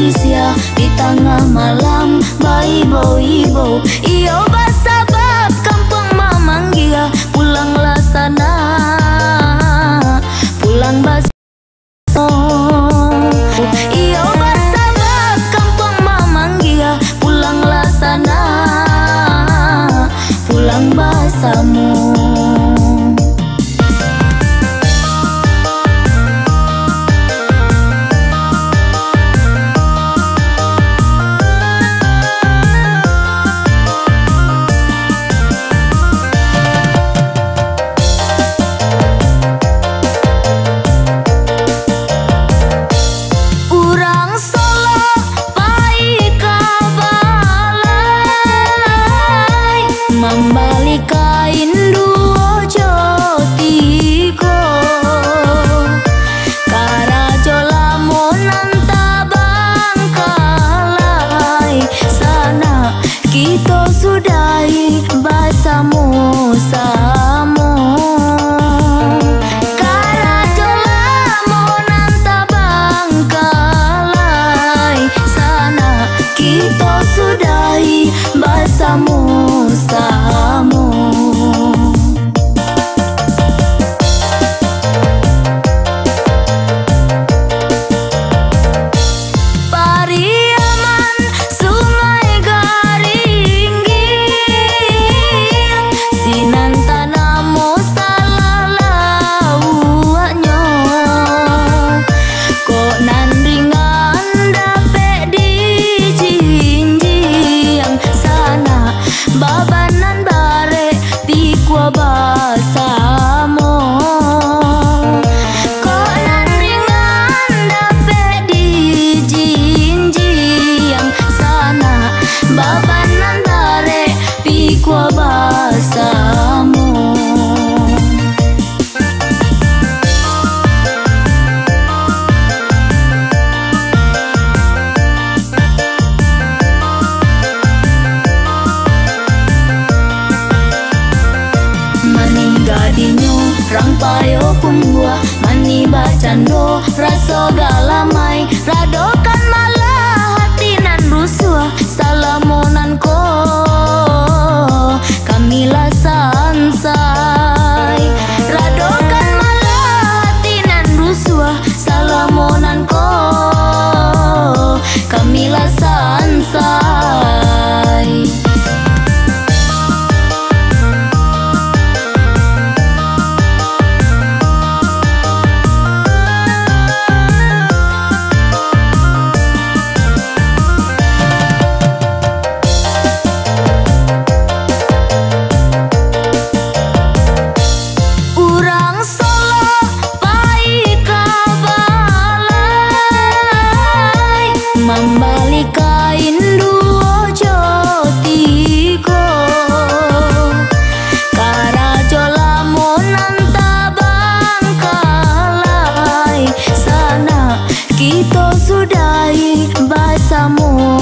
sia di tengah malam baibo-ibo. Iyo basabab kampung mamanggia, pulanglah sana, pulang bas. Iyo basabab kampung mamanggia, pulanglah sana, pulang basamu. Membalikain duo jotiko Karajo lamunan tabangkalai. Sana kita sudahi basamu samu. Karajo lamunan tabangkalai. Sana kita sudahi basamu samu. Pariaman sungai garinggir, sinan tanamu salah lauanyo. Kok nandringan dapet di jinjiang sana, babanan bare tikwa basamu. Kok nandringan dapet di jinjiang sana, babanan bare tikwa basamu. Gadinyo rang payo kumbua, mani bacando raso galamai. Radokan malah hatinan rusua, salamonan ko kamilah sansai. Radokan malah hatinan rusua, salamonan ko kamilah sansai. Membalikain duo jotiko Karajo lamunan tabangkalai. Sana kita sudahi basamu